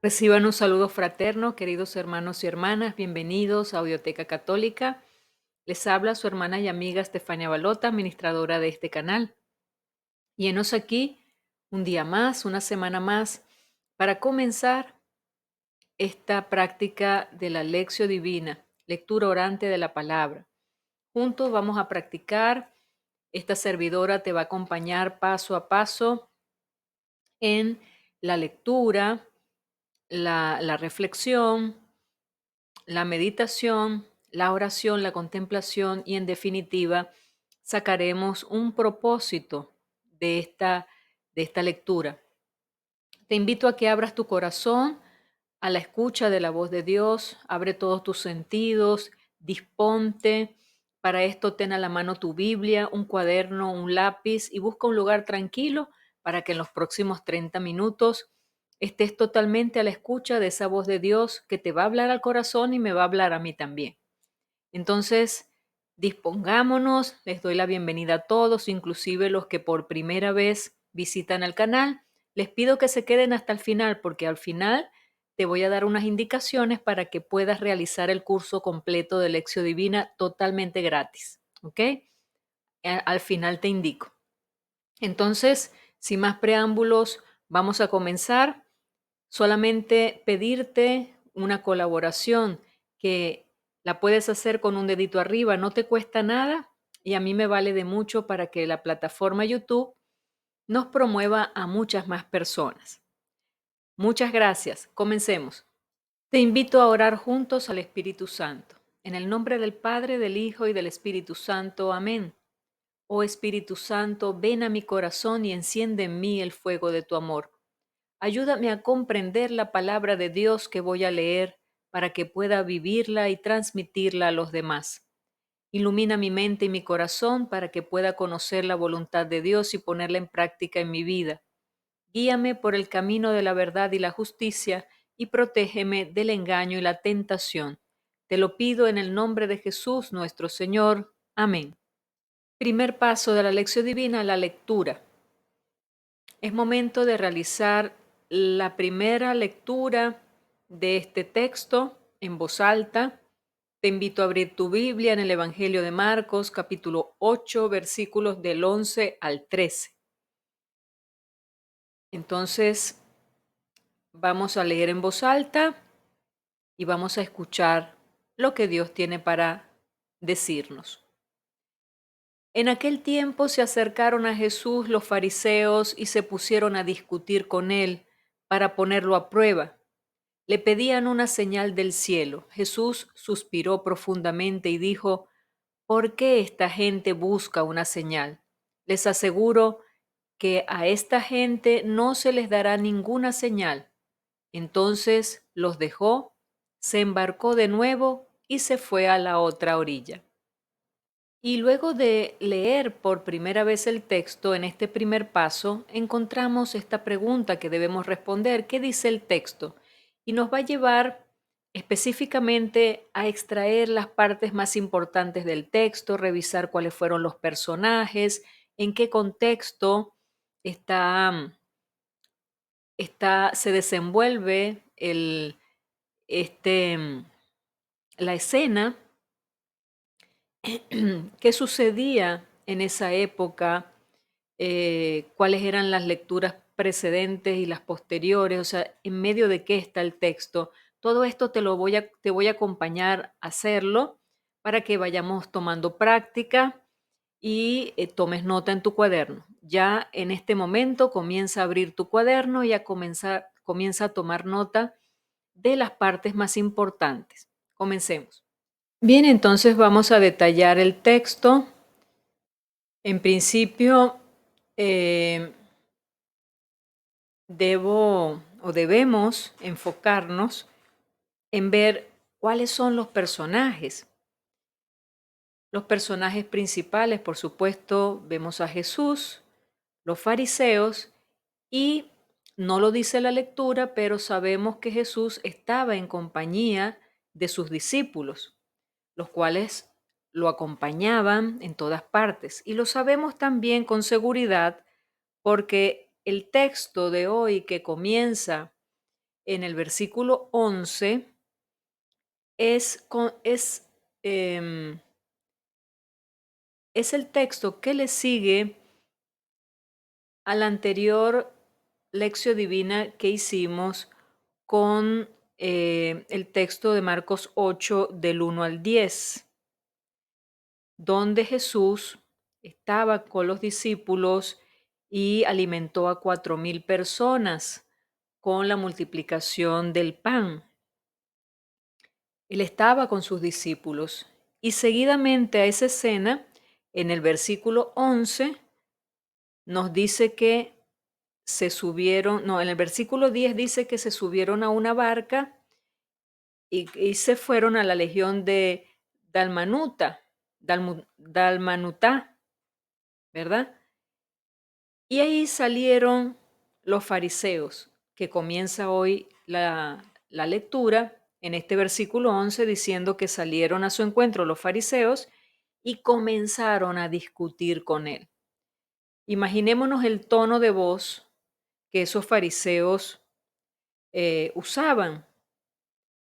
Reciban un saludo fraterno, queridos hermanos y hermanas, bienvenidos a Audioteca Católica. Les habla su hermana y amiga Estefania Balota, administradora de este canal. Y enos aquí un día más, una semana más, para comenzar esta práctica de la Lección Divina, lectura orante de la palabra. Juntos vamos a practicar, esta servidora te va a acompañar paso a paso en la lectura, la reflexión, la meditación, la oración, la contemplación y en definitiva sacaremos un propósito de esta lectura. Te invito a que abras tu corazón a la escucha de la voz de Dios, abre todos tus sentidos, disponte. Para esto ten a la mano tu Biblia, un cuaderno, un lápiz y busca un lugar tranquilo para que en los próximos 30 minutos estés totalmente a la escucha de esa voz de Dios que te va a hablar al corazón y me va a hablar a mí también. Entonces, dispongámonos, les doy la bienvenida a todos, inclusive los que por primera vez visitan el canal. Les pido que se queden hasta el final porque al final te voy a dar unas indicaciones para que puedas realizar el curso completo de Lección Divina totalmente gratis. ¿Ok? Al final te indico. Entonces, sin más preámbulos, vamos a comenzar. Solamente pedirte una colaboración que la puedes hacer con un dedito arriba, no te cuesta nada y a mí me vale de mucho para que la plataforma YouTube nos promueva a muchas más personas. Muchas gracias. Comencemos. Te invito a orar juntos al Espíritu Santo. En el nombre del Padre, del Hijo y del Espíritu Santo. Amén. Oh Espíritu Santo, ven a mi corazón y enciende en mí el fuego de tu amor. Ayúdame a comprender la palabra de Dios que voy a leer para que pueda vivirla y transmitirla a los demás. Ilumina mi mente y mi corazón para que pueda conocer la voluntad de Dios y ponerla en práctica en mi vida. Guíame por el camino de la verdad y la justicia y protégeme del engaño y la tentación. Te lo pido en el nombre de Jesús nuestro Señor. Amén. Primer paso de la lección divina, la lectura. Es momento de realizar la primera lectura de este texto en voz alta. Te invito a abrir tu Biblia en el Evangelio de Marcos, capítulo 8, versículos del 11 al 13. Entonces, vamos a leer en voz alta y vamos a escuchar lo que Dios tiene para decirnos. En aquel tiempo se acercaron a Jesús los fariseos y se pusieron a discutir con él para ponerlo a prueba. Le pedían una señal del cielo. Jesús suspiró profundamente y dijo: ¿Por qué esta gente busca una señal? Les aseguro que a esta gente no se les dará ninguna señal. Entonces los dejó, se embarcó de nuevo y se fue a la otra orilla. Y luego de leer por primera vez el texto, en este primer paso, encontramos esta pregunta que debemos responder: ¿qué dice el texto? Y nos va a llevar específicamente a extraer las partes más importantes del texto, revisar cuáles fueron los personajes, en qué contexto está, se desenvuelve este, la escena. ¿Qué sucedía en esa época? ¿Cuáles eran las lecturas precedentes y las posteriores? O sea, en medio de qué está el texto. Todo esto te voy a acompañar a hacerlo para que vayamos tomando práctica y tomes nota en tu cuaderno. Ya en este momento comienza a abrir tu cuaderno y comienza a tomar nota de las partes más importantes. Comencemos. Bien, entonces vamos a detallar el texto. En principio, eh, debemos enfocarnos en ver cuáles son los personajes. Los personajes principales, por supuesto, vemos a Jesús, los fariseos y no lo dice la lectura, pero sabemos que Jesús estaba en compañía de sus discípulos, los cuales lo acompañaban en todas partes. Y lo sabemos también con seguridad porque el texto de hoy que comienza en el versículo 11 em, es el texto que le sigue a la anterior lección divina que hicimos con el texto de Marcos 8 del 1 al 10, donde Jesús estaba con los discípulos y alimentó a 4,000 personas con la multiplicación del pan. Él estaba con sus discípulos y seguidamente a esa escena, en el versículo 11, nos dice que se subieron, no, en el versículo 10 dice que se subieron a una barca y se fueron a la legión de Dalmanutá, ¿verdad? Y ahí salieron los fariseos, que comienza hoy la lectura en este versículo 11 diciendo que salieron a su encuentro los fariseos y comenzaron a discutir con él. Imaginémonos el tono de voz que esos fariseos usaban.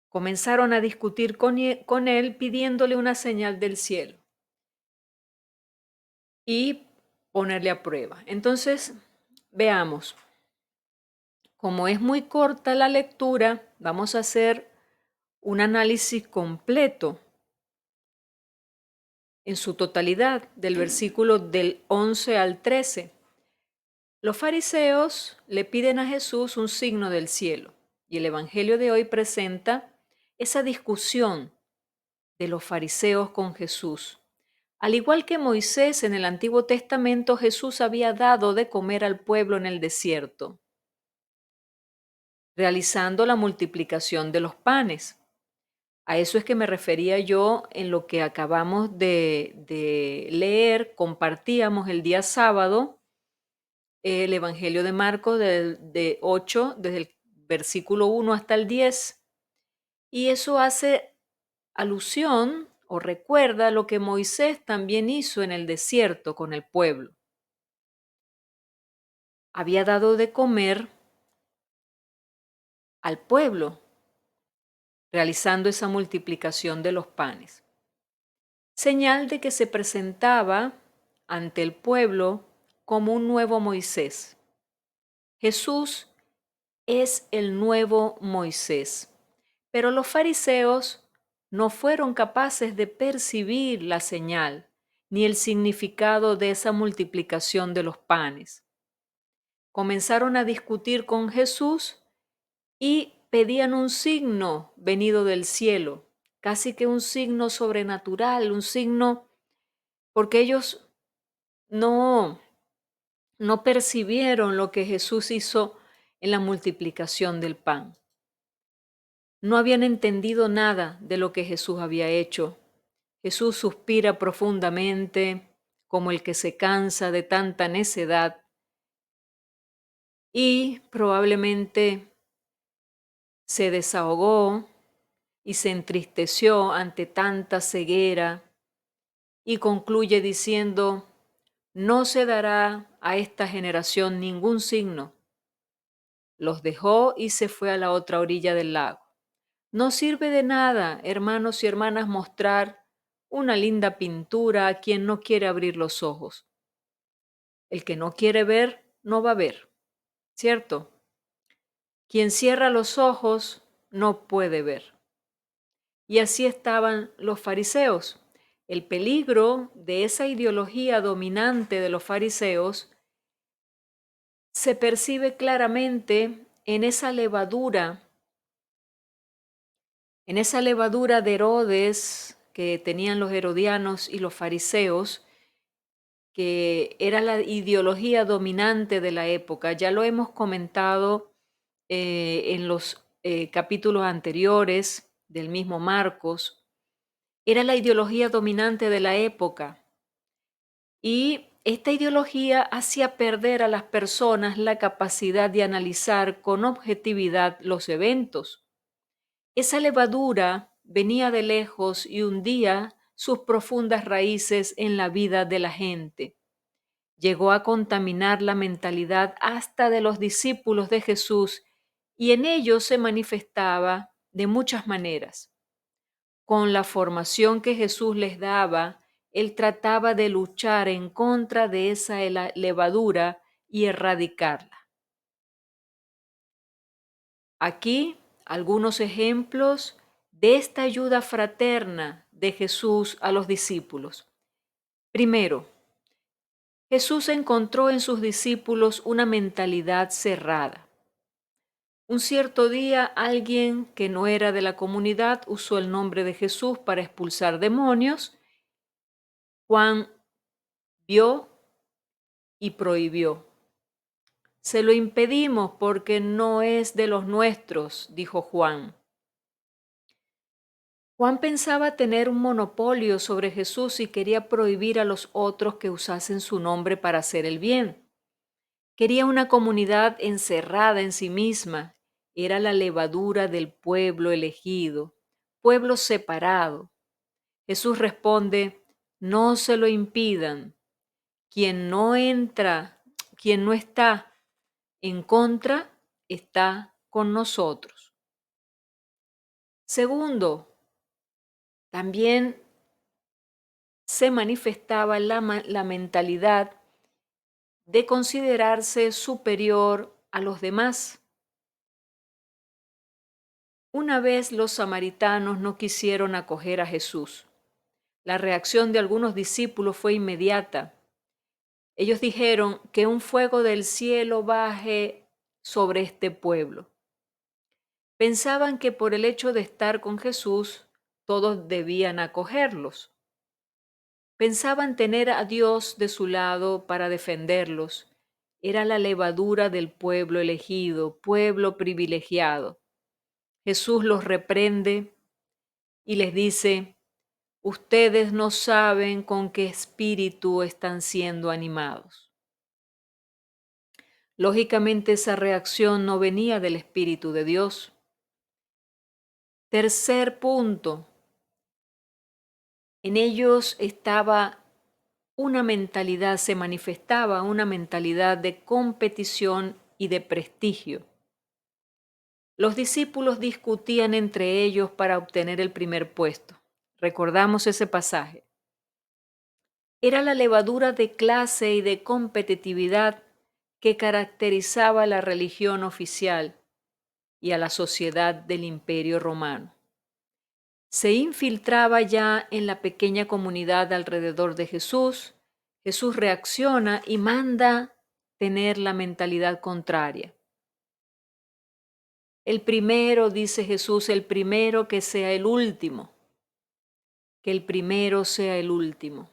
Comenzaron a discutir con él pidiéndole una señal del cielo y ponerle a prueba. Entonces, veamos, como es muy corta la lectura, vamos a hacer un análisis completo en su totalidad del versículo del 11 al 13. Los fariseos le piden a Jesús un signo del cielo y el Evangelio de hoy presenta esa discusión de los fariseos con Jesús. Al igual que Moisés en el Antiguo Testamento, Jesús había dado de comer al pueblo en el desierto, realizando la multiplicación de los panes. A eso es que me refería yo en lo que acabamos de leer, compartíamos el día sábado el Evangelio de Marcos de 8, desde el versículo 1 hasta el 10, y eso hace alusión o recuerda lo que Moisés también hizo en el desierto con el pueblo. Había dado de comer al pueblo, realizando esa multiplicación de los panes. Señal de que se presentaba ante el pueblo como un nuevo Moisés. Jesús es el nuevo Moisés, pero los fariseos no fueron capaces de percibir la señal ni el significado de esa multiplicación de los panes. Comenzaron a discutir con Jesús y pedían un signo venido del cielo, casi que un signo sobrenatural, un signo, porque ellos no, no percibieron lo que Jesús hizo en la multiplicación del pan. No habían entendido nada de lo que Jesús había hecho. Jesús suspira profundamente, como el que se cansa de tanta necedad, y probablemente se desahogó y se entristeció ante tanta ceguera y concluye diciendo: no se dará a esta generación ningún signo. Los dejó y se fue a la otra orilla del lago. No sirve de nada, hermanos y hermanas, mostrar una linda pintura a quien no quiere abrir los ojos. El que no quiere ver, no va a ver, ¿cierto? Quien cierra los ojos no puede ver. Y así estaban los fariseos. El peligro de esa ideología dominante de los fariseos se percibe claramente en esa levadura de Herodes que tenían los herodianos y los fariseos, que era la ideología dominante de la época. Ya lo hemos comentado en los capítulos anteriores del mismo Marcos. Era la ideología dominante de la época. Y esta ideología hacía perder a las personas la capacidad de analizar con objetividad los eventos. Esa levadura venía de lejos y hundía sus profundas raíces en la vida de la gente. Llegó a contaminar la mentalidad hasta de los discípulos de Jesús y en ellos se manifestaba de muchas maneras. Con la formación que Jesús les daba, él trataba de luchar en contra de esa levadura y erradicarla. Aquí algunos ejemplos de esta ayuda fraterna de Jesús a los discípulos. Primero, Jesús encontró en sus discípulos una mentalidad cerrada. Un cierto día, alguien que no era de la comunidad usó el nombre de Jesús para expulsar demonios. Juan vio y prohibió. Se lo impedimos porque no es de los nuestros, dijo Juan. Juan pensaba tener un monopolio sobre Jesús y quería prohibir a los otros que usasen su nombre para hacer el bien. Quería una comunidad encerrada en sí misma. Era la levadura del pueblo elegido, pueblo separado. Jesús responde, no se lo impidan. Quien no está en contra, está con nosotros. Segundo, también se manifestaba la mentalidad de considerarse superior a los demás. Una vez los samaritanos no quisieron acoger a Jesús. La reacción de algunos discípulos fue inmediata. Ellos dijeron que un fuego del cielo baje sobre este pueblo. Pensaban que por el hecho de estar con Jesús, todos debían acogerlos. Pensaban tener a Dios de su lado para defenderlos. Era la levadura del pueblo elegido, pueblo privilegiado. Jesús los reprende y les dice, ustedes no saben con qué espíritu están siendo animados. Lógicamente esa reacción no venía del Espíritu de Dios. Tercer punto, en ellos estaba una mentalidad, se manifestaba una mentalidad de competición y de prestigio. Los discípulos discutían entre ellos para obtener el primer puesto. Recordamos ese pasaje. Era la levadura de clase y de competitividad que caracterizaba a la religión oficial y a la sociedad del Imperio Romano. Se infiltraba ya en la pequeña comunidad alrededor de Jesús. Jesús reacciona y manda tener la mentalidad contraria. El primero, dice Jesús, el primero que sea el último. Que el primero sea el último.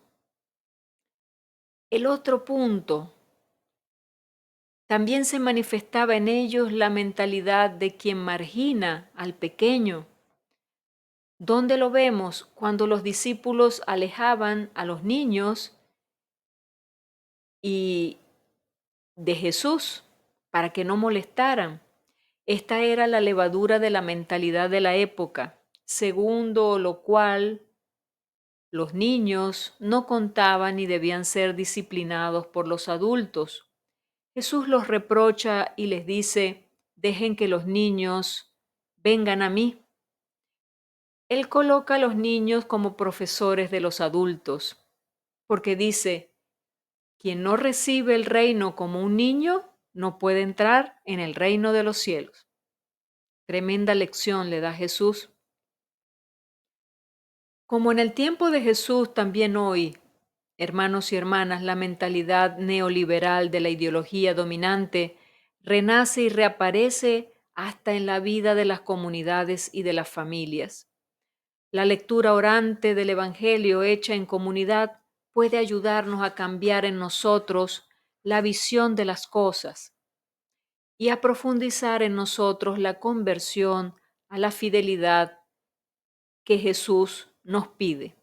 El otro punto, también se manifestaba en ellos la mentalidad de quien margina al pequeño. ¿Dónde lo vemos? Cuando los discípulos alejaban a los niños y de Jesús para que no molestaran. Esta era la levadura de la mentalidad de la época, segundo lo cual los niños no contaban ni debían ser disciplinados por los adultos. Jesús los reprocha y les dice, dejen que los niños vengan a mí. Él coloca a los niños como profesores de los adultos, porque dice, quien no recibe el reino como un niño no puede entrar en el reino de los cielos. Tremenda lección le da Jesús. Como en el tiempo de Jesús, también hoy, hermanos y hermanas, la mentalidad neoliberal de la ideología dominante renace y reaparece hasta en la vida de las comunidades y de las familias. La lectura orante del Evangelio hecha en comunidad puede ayudarnos a cambiar en nosotros la visión de las cosas y a profundizar en nosotros la conversión a la fidelidad que Jesús nos pide.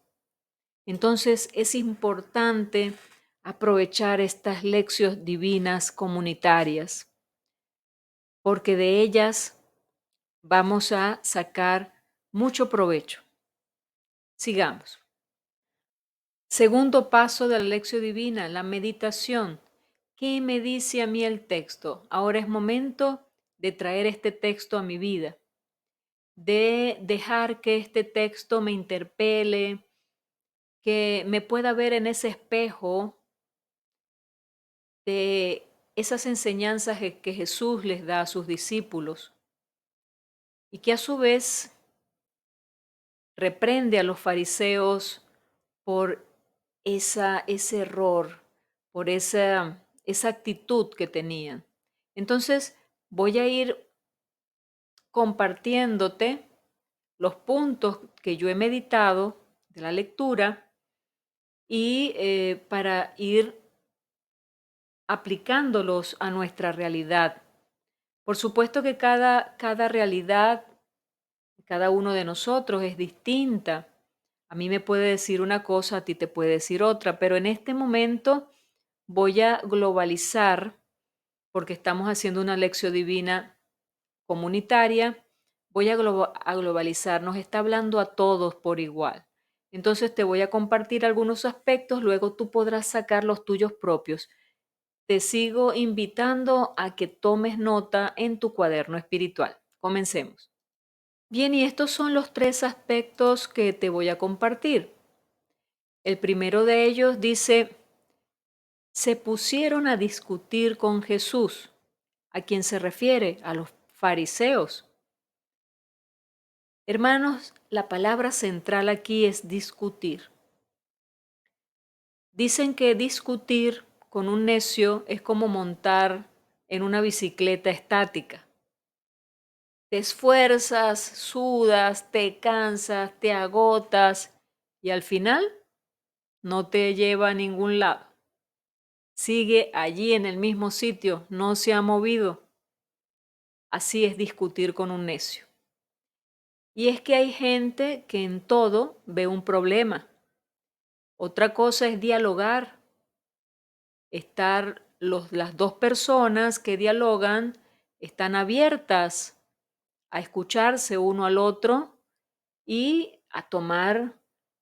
Entonces es importante aprovechar estas lecciones divinas comunitarias, porque de ellas vamos a sacar mucho provecho. Sigamos. Segundo paso de la lección divina, la meditación. ¿Qué me dice a mí el texto? Ahora es momento de traer este texto a mi vida, de dejar que este texto me interpele, que me pueda ver en ese espejo de esas enseñanzas que Jesús les da a sus discípulos y que a su vez reprende a los fariseos por ese error, por esa actitud que tenían. Entonces, voy a ir compartiéndote los puntos que yo he meditado de la lectura y para ir aplicándolos a nuestra realidad. Por supuesto que cada realidad, cada uno de nosotros es distinta. A mí me puede decir una cosa, a ti te puede decir otra, pero en este momento voy a globalizar, porque estamos haciendo una lección divina comunitaria, voy a globalizar, nos está hablando a todos por igual. Entonces te voy a compartir algunos aspectos, luego tú podrás sacar los tuyos propios. Te sigo invitando a que tomes nota en tu cuaderno espiritual. Comencemos. Bien, y estos son los tres aspectos que te voy a compartir. El primero de ellos dice, se pusieron a discutir con Jesús. ¿A quién se refiere? A los fariseos. Hermanos, la palabra central aquí es discutir. Dicen que discutir con un necio es como montar en una bicicleta estática. Te esfuerzas, sudas, te cansas, te agotas y al final no te lleva a ningún lado. Sigue allí en el mismo sitio, no se ha movido. Así es discutir con un necio. Y es que hay gente que en todo ve un problema. Otra cosa es dialogar, las dos personas que dialogan están abiertas a escucharse uno al otro y a tomar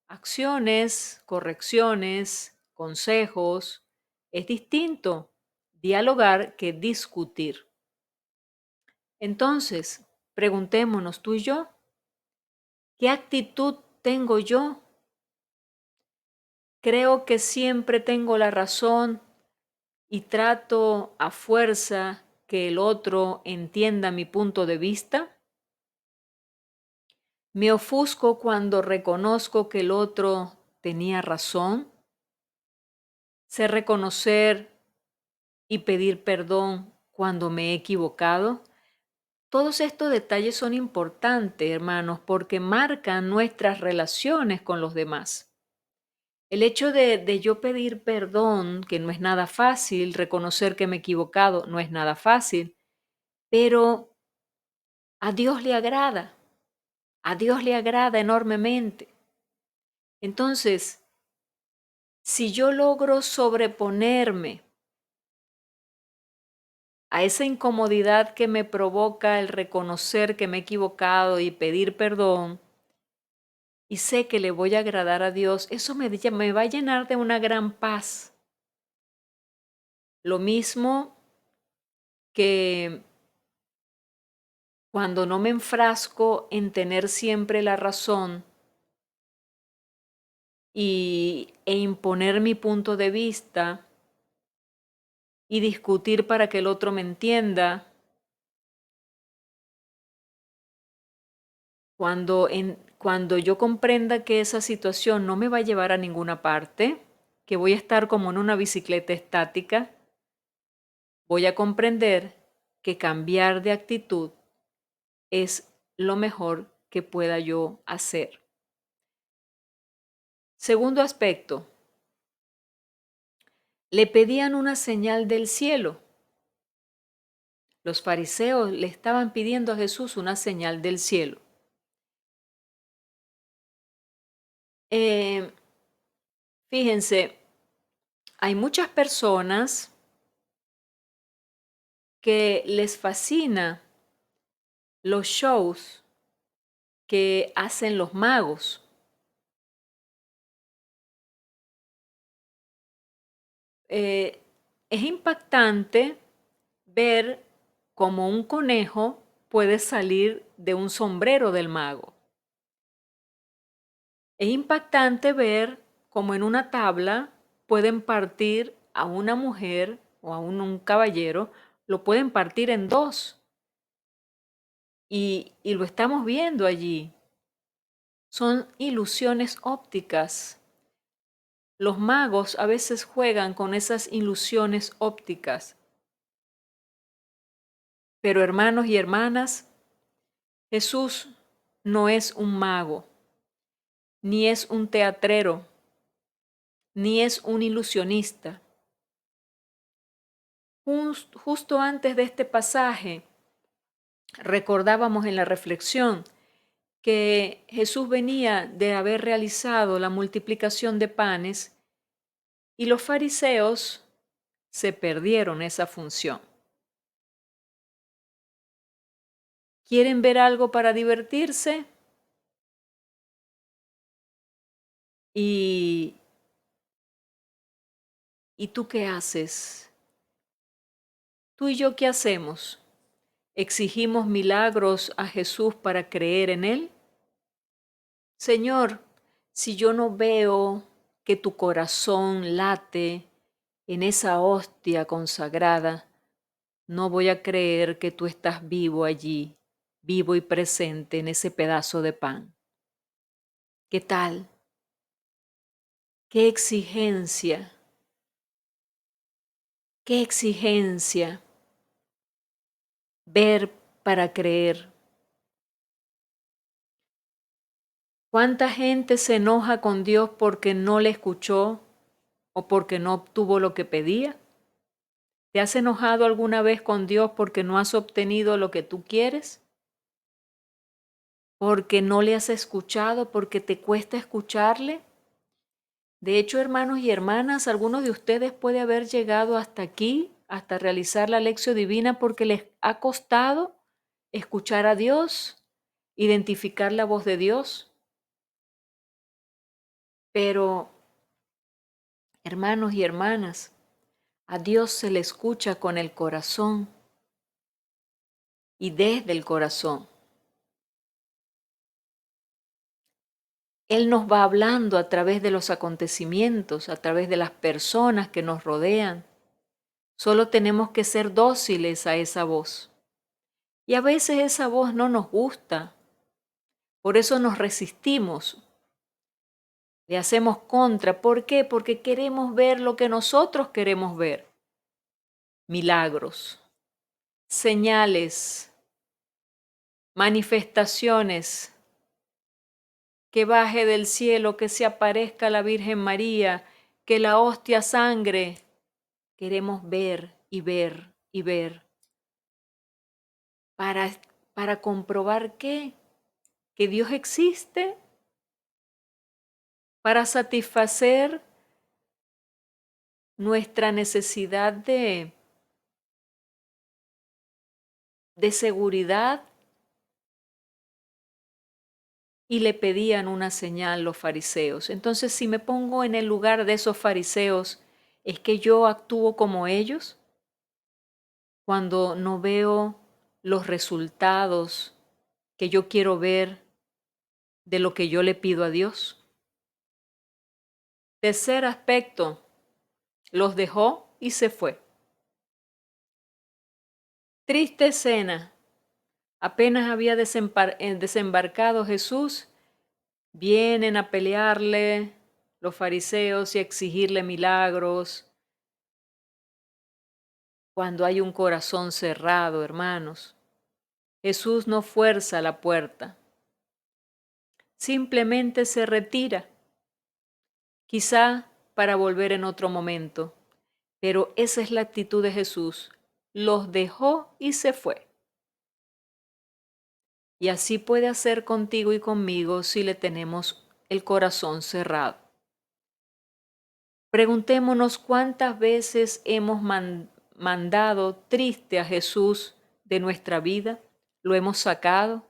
acciones, correcciones, consejos. Es distinto dialogar que discutir. Entonces, preguntémonos tú y yo, ¿qué actitud tengo yo? Creo que siempre tengo la razón y trato a fuerza que el otro entienda mi punto de vista. Me ofusco cuando reconozco que el otro tenía razón. Sé reconocer y pedir perdón cuando me he equivocado. Todos estos detalles son importantes, hermanos, porque marcan nuestras relaciones con los demás. El hecho de yo pedir perdón, que no es nada fácil, reconocer que me he equivocado, no es nada fácil, pero a Dios le agrada, a Dios le agrada enormemente. Entonces, si yo logro sobreponerme a esa incomodidad que me provoca el reconocer que me he equivocado y pedir perdón, y sé que le voy a agradar a Dios, eso me va a llenar de una gran paz. Lo mismo que cuando no me enfrasco en tener siempre la razón e imponer mi punto de vista y discutir para que el otro me entienda, cuando yo comprenda que esa situación no me va a llevar a ninguna parte, que voy a estar como en una bicicleta estática, voy a comprender que cambiar de actitud es lo mejor que pueda yo hacer. Segundo aspecto, le pedían una señal del cielo. Los fariseos le estaban pidiendo a Jesús una señal del cielo. Eh, Fíjense, hay muchas personas que les fascina los shows que hacen los magos. Es impactante ver como un conejo puede salir de un sombrero del mago. Es impactante ver cómo en una tabla pueden partir a una mujer o a un caballero, lo pueden partir en dos. Y lo estamos viendo allí. Son ilusiones ópticas. Los magos a veces juegan con esas ilusiones ópticas. Pero hermanos y hermanas, Jesús no es un mago, ni es un teatrero, ni es un ilusionista. Justo antes de este pasaje, recordábamos en la reflexión que Jesús venía de haber realizado la multiplicación de panes y los fariseos se perdieron esa función. ¿Quieren ver algo para divertirse? ¿Y tú qué haces? ¿Tú y yo qué hacemos? ¿Exigimos milagros a Jesús para creer en Él? Señor, si yo no veo que tu corazón late en esa hostia consagrada, no voy a creer que tú estás vivo allí, vivo y presente en ese pedazo de pan. ¿Qué tal? ¿Qué exigencia? ¿Qué exigencia? Ver para creer. ¿Cuánta gente se enoja con Dios porque no le escuchó o porque no obtuvo lo que pedía? ¿Te has enojado alguna vez con Dios porque no has obtenido lo que tú quieres? ¿Porque no le has escuchado? ¿Porque te cuesta escucharle? De hecho, hermanos y hermanas, algunos de ustedes puede haber llegado hasta aquí, hasta realizar la lección divina porque les ha costado escuchar a Dios, identificar la voz de Dios. Pero, hermanos y hermanas, a Dios se le escucha con el corazón y desde el corazón. Él nos va hablando a través de los acontecimientos, a través de las personas que nos rodean. Solo tenemos que ser dóciles a esa voz. Y a veces esa voz no nos gusta. Por eso nos resistimos. Le hacemos contra. ¿Por qué? Porque queremos ver lo que nosotros queremos ver. Milagros, señales, manifestaciones, que baje del cielo, que se aparezca la Virgen María, que la hostia sangre. Queremos ver y ver y ver. Para comprobar que Dios existe, para satisfacer nuestra necesidad de seguridad. Y le pedían una señal los fariseos. Entonces, si me pongo en el lugar de esos fariseos, ¿es que yo actúo como ellos? Cuando no veo los resultados que yo quiero ver de lo que yo le pido a Dios. Tercer aspecto, los dejó y se fue. Triste escena. Apenas había desembarcado Jesús, vienen a pelearle los fariseos y a exigirle milagros. Cuando hay un corazón cerrado, hermanos, Jesús no fuerza la puerta, simplemente se retira, quizá para volver en otro momento, pero esa es la actitud de Jesús. Los dejó y se fue. Y así puede hacer contigo y conmigo si le tenemos el corazón cerrado. Preguntémonos cuántas veces hemos mandado triste a Jesús de nuestra vida, lo hemos sacado.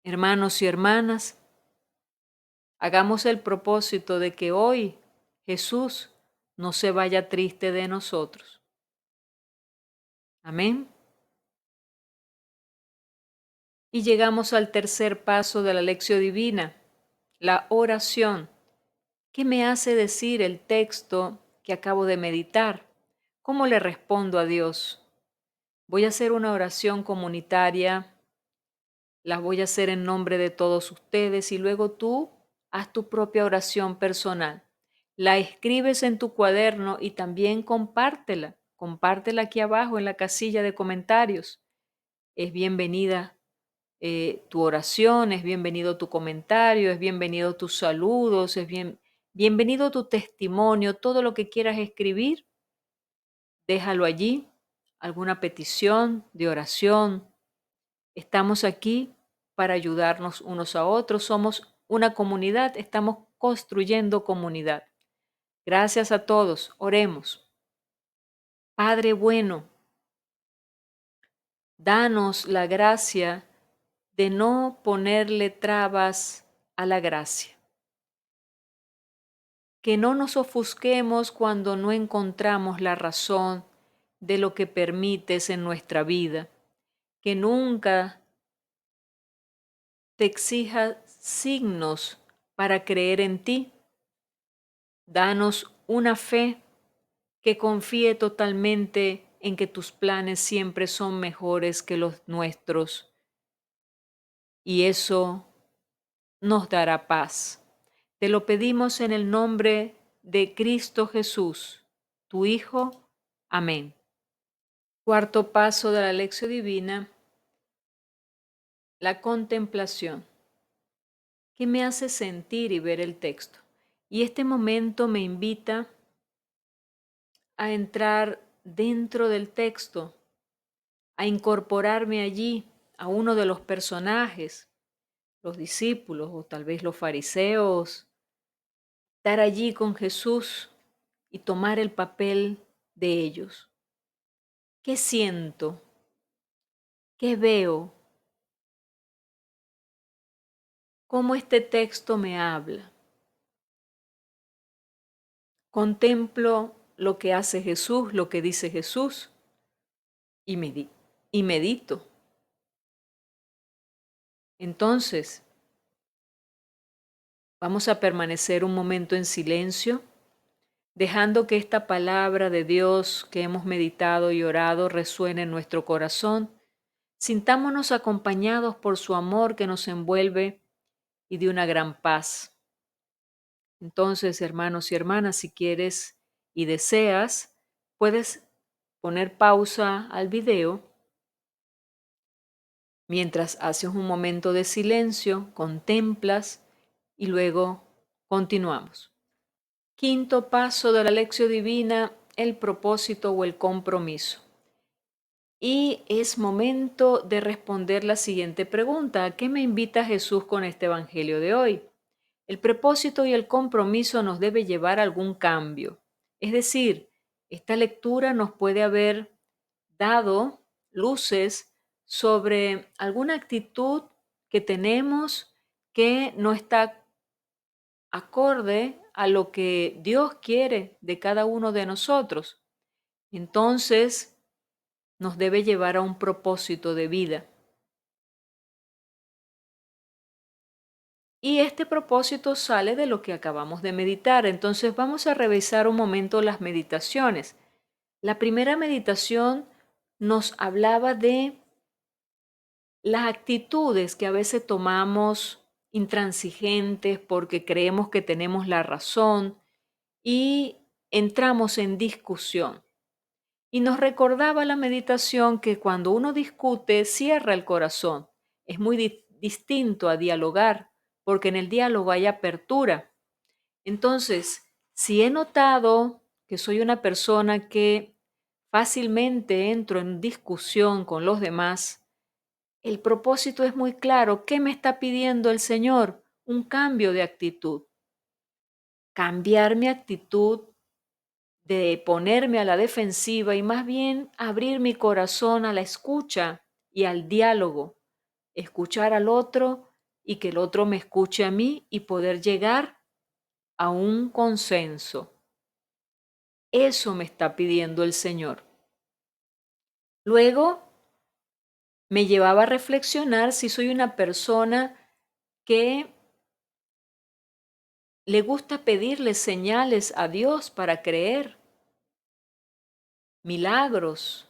Hermanos y hermanas, hagamos el propósito de que hoy Jesús no se vaya triste de nosotros. Amén. Y llegamos al tercer paso de la lección divina, la oración. ¿Qué me hace decir el texto que acabo de meditar? ¿Cómo le respondo a Dios? Voy a hacer una oración comunitaria, las voy a hacer en nombre de todos ustedes y luego tú haz tu propia oración personal. La escribes en tu cuaderno y también compártela. Compártela aquí abajo en la casilla de comentarios. Es bienvenida tu oración, es bienvenido tu comentario, es bienvenido tus saludos, bienvenido tu testimonio, todo lo que quieras escribir, déjalo allí, alguna petición de oración. Estamos aquí para ayudarnos unos a otros, somos una comunidad, estamos construyendo comunidad. Gracias a todos, oremos. Padre bueno, danos la gracia de no ponerle trabas a la gracia. Que no nos ofusquemos cuando no encontramos la razón de lo que permites en nuestra vida. Que nunca te exija signos para creer en ti. Danos una fe que confíe totalmente en que tus planes siempre son mejores que los nuestros. Y eso nos dará paz. Te lo pedimos en el nombre de Cristo Jesús, tu Hijo. Amén. Cuarto paso de la lección divina, la contemplación. ¿Qué me hace sentir y ver el texto? Y este momento me invita a entrar dentro del texto, a incorporarme allí a uno de los personajes, los discípulos o tal vez los fariseos, estar allí con Jesús y tomar el papel de ellos. ¿Qué siento? ¿Qué veo? ¿Cómo este texto me habla? Contemplo lo que hace Jesús, lo que dice Jesús y medito. Entonces, vamos a permanecer un momento en silencio, dejando que esta palabra de Dios que hemos meditado y orado resuene en nuestro corazón. Sintámonos acompañados por su amor que nos envuelve y de una gran paz. Entonces, hermanos y hermanas, si quieres y deseas, puedes poner pausa al video mientras haces un momento de silencio, contemplas y luego continuamos. Quinto paso de la lección divina, el propósito o el compromiso. Y es momento de responder la siguiente pregunta: ¿a qué me invita Jesús con este evangelio de hoy? El propósito y el compromiso nos debe llevar a algún cambio. Es decir, esta lectura nos puede haber dado luces sobre alguna actitud que tenemos que no está acorde a lo que Dios quiere de cada uno de nosotros. Entonces, nos debe llevar a un propósito de vida. Y este propósito sale de lo que acabamos de meditar. Entonces vamos a revisar un momento las meditaciones. La primera meditación nos hablaba de las actitudes que a veces tomamos intransigentes porque creemos que tenemos la razón y entramos en discusión. Y nos recordaba la meditación que cuando uno discute cierra el corazón. Es muy distinto a dialogar, porque en el diálogo hay apertura. Entonces, si he notado que soy una persona que fácilmente entro en discusión con los demás, el propósito es muy claro. ¿Qué me está pidiendo el Señor? Un cambio de actitud. Cambiar mi actitud de ponerme a la defensiva y más bien abrir mi corazón a la escucha y al diálogo. Escuchar al otro y que el otro me escuche a mí y poder llegar a un consenso. Eso me está pidiendo el Señor. Luego me llevaba a reflexionar si soy una persona que le gusta pedirle señales a Dios para creer, milagros,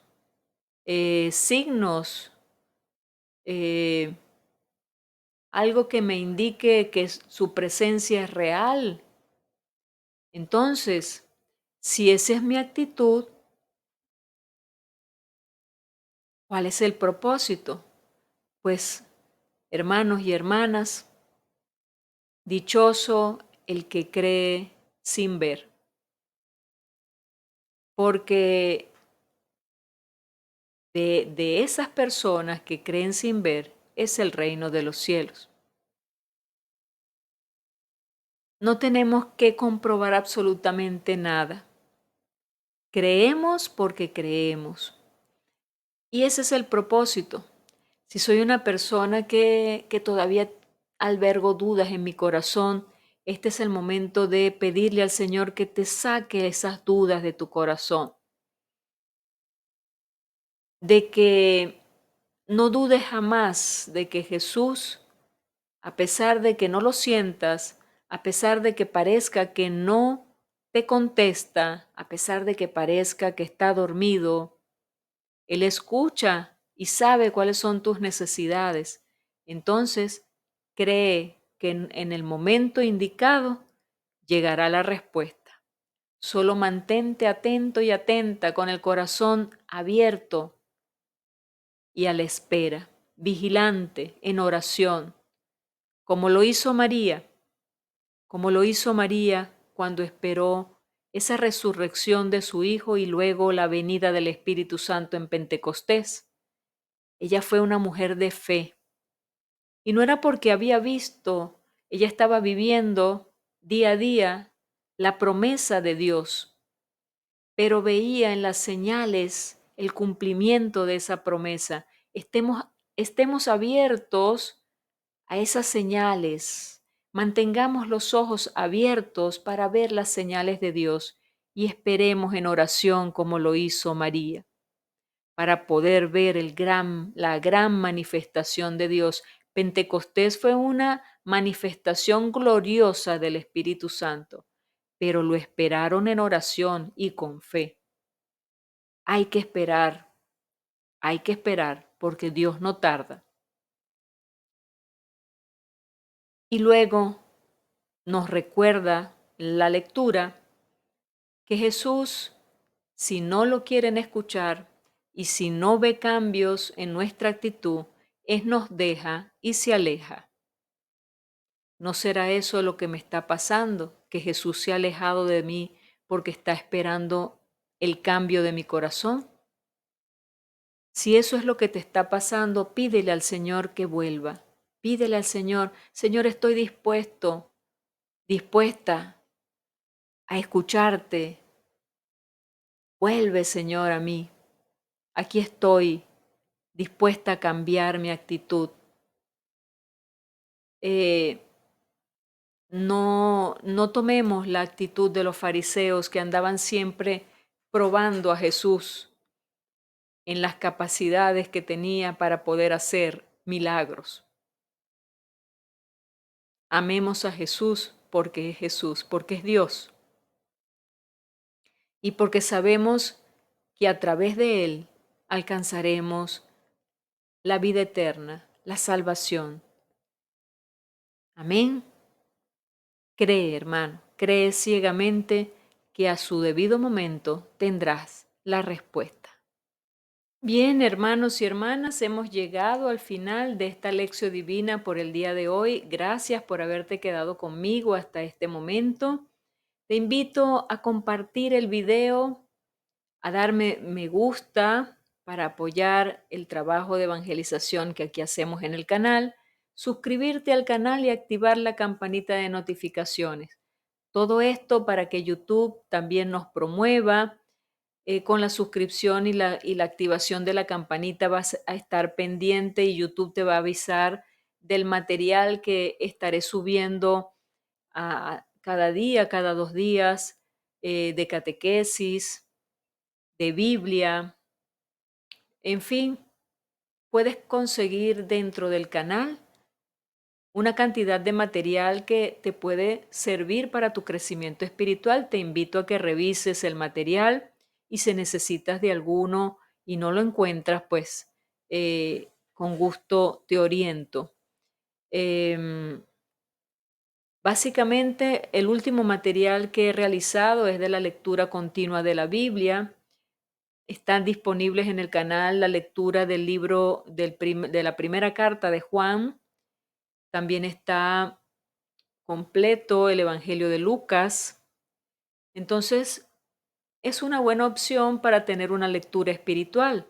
signos, eh, algo que me indique que su presencia es real. Entonces, si esa es mi actitud, ¿cuál es el propósito? Pues, hermanos y hermanas, dichoso el que cree sin ver, porque de esas personas que creen sin ver es el reino de los cielos. No tenemos que comprobar absolutamente nada. Creemos porque creemos. Y ese es el propósito. Si soy una persona que todavía albergo dudas en mi corazón, este es el momento de pedirle al Señor que te saque esas dudas de tu corazón, de que no dudes jamás de que Jesús, a pesar de que no lo sientas, a pesar de que parezca que no te contesta, a pesar de que parezca que está dormido, Él escucha y sabe cuáles son tus necesidades. Entonces, cree que en el momento indicado llegará la respuesta. Solo mantente atento y atenta con el corazón abierto y a la espera, vigilante, en oración, como lo hizo María, como lo hizo María cuando esperó esa resurrección de su Hijo y luego la venida del Espíritu Santo en Pentecostés. Ella fue una mujer de fe y no era porque había visto, ella estaba viviendo día a día la promesa de Dios, pero veía en las señales el cumplimiento de esa promesa. Estemos abiertos a esas señales. Mantengamos los ojos abiertos para ver las señales de Dios y esperemos en oración como lo hizo María, para poder ver la gran manifestación de Dios. Pentecostés fue una manifestación gloriosa del Espíritu Santo, pero lo esperaron en oración y con fe. Hay que esperar porque Dios no tarda. Y luego nos recuerda la lectura que Jesús, si no lo quieren escuchar y si no ve cambios en nuestra actitud, Él nos deja y se aleja. ¿No será eso lo que me está pasando? Que Jesús se ha alejado de mí porque está esperando el cambio de mi corazón. Si eso es lo que te está pasando, pídele al Señor que vuelva. Pídele al Señor, Señor, estoy dispuesto, dispuesta a escucharte. Vuelve, Señor, a mí. Aquí estoy, dispuesta a cambiar mi actitud. Eh, no tomemos la actitud de los fariseos que andaban siempre probando a Jesús en las capacidades que tenía para poder hacer milagros. Amemos a Jesús porque es Jesús, porque es Dios y porque sabemos que a través de Él alcanzaremos la vida eterna, la salvación. Amén. Cree, hermano, cree ciegamente que a su debido momento tendrás la respuesta. Bien, hermanos y hermanas, hemos llegado al final de esta lección divina por el día de hoy. Gracias por haberte quedado conmigo hasta este momento. Te invito a compartir el video, a darme me gusta para apoyar el trabajo de evangelización que aquí hacemos en el canal, suscribirte al canal y activar la campanita de notificaciones. Todo esto para que YouTube también nos promueva. Con la suscripción y la activación de la campanita vas a estar pendiente y YouTube te va a avisar del material que estaré subiendo cada día, cada 2 días, de catequesis, de Biblia, En fin, puedes conseguir dentro del canal una cantidad de material que te puede servir para tu crecimiento espiritual. Te invito a que revises el material y si necesitas de alguno y no lo encuentras, pues con gusto te oriento. Em, Básicamente, el último material que he realizado es de la lectura continua de la Biblia. Están disponibles en el canal la lectura del libro de la primera carta de Juan. También está completo el Evangelio de Lucas. Entonces, es una buena opción para tener una lectura espiritual,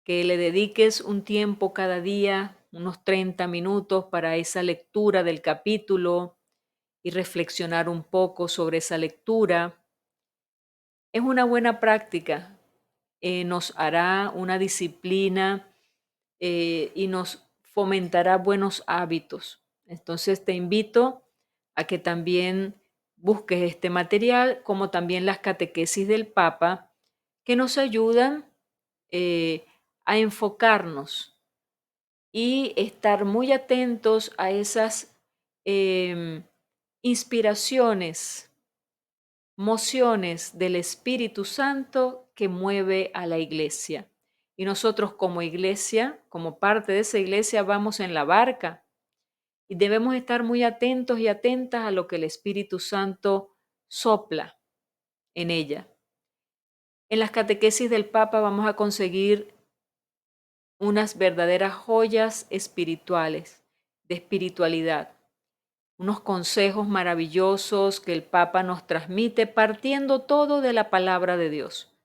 que le dediques un tiempo cada día, unos 30 minutos para esa lectura del capítulo y reflexionar un poco sobre esa lectura. Es una buena práctica, nos hará una disciplina y nos fomentará buenos hábitos. Entonces te invito a que también busques este material, como también las catequesis del Papa, que nos ayudan eh, a enfocarnos y estar muy atentos a esas em, inspiraciones, mociones del Espíritu Santo que mueve a la iglesia. Y nosotros como iglesia, como parte de esa iglesia, vamos en la barca y debemos estar muy atentos y atentas a lo que el Espíritu Santo sopla en ella. En las catequesis del Papa vamos a conseguir unas verdaderas joyas espirituales, de espiritualidad, unos consejos maravillosos que el Papa nos transmite partiendo todo de la palabra de Dios.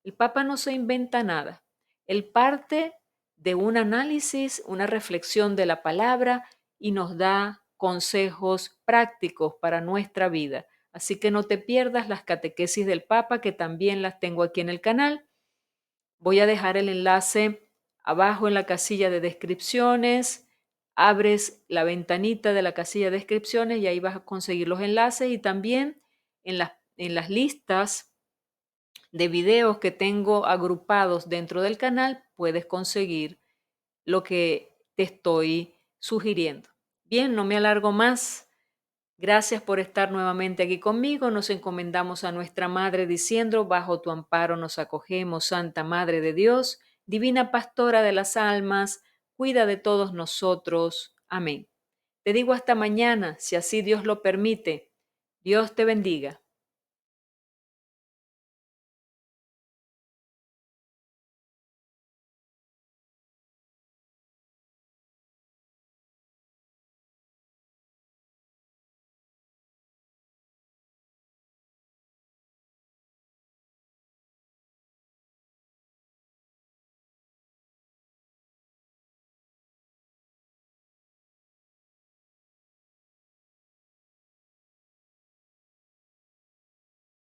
El Papa no se inventa nada. Él parte de un análisis, una reflexión de la palabra y nos da consejos prácticos para nuestra vida. Así que no te pierdas las catequesis del Papa, que también las tengo aquí en el canal. Voy a dejar el enlace abajo en la casilla de descripciones. Abres la ventanita de la casilla de descripciones y ahí vas a conseguir los enlaces y también en las listas de videos que tengo agrupados dentro del canal puedes conseguir lo que te estoy sugiriendo. Bien, no me alargo más. Gracias por estar nuevamente aquí conmigo. Nos encomendamos a nuestra Madre diciendo, bajo tu amparo nos acogemos, Santa Madre de Dios, Divina Pastora de las almas, cuida de todos nosotros. Amén. Te digo hasta mañana, si así Dios lo permite. Dios te bendiga.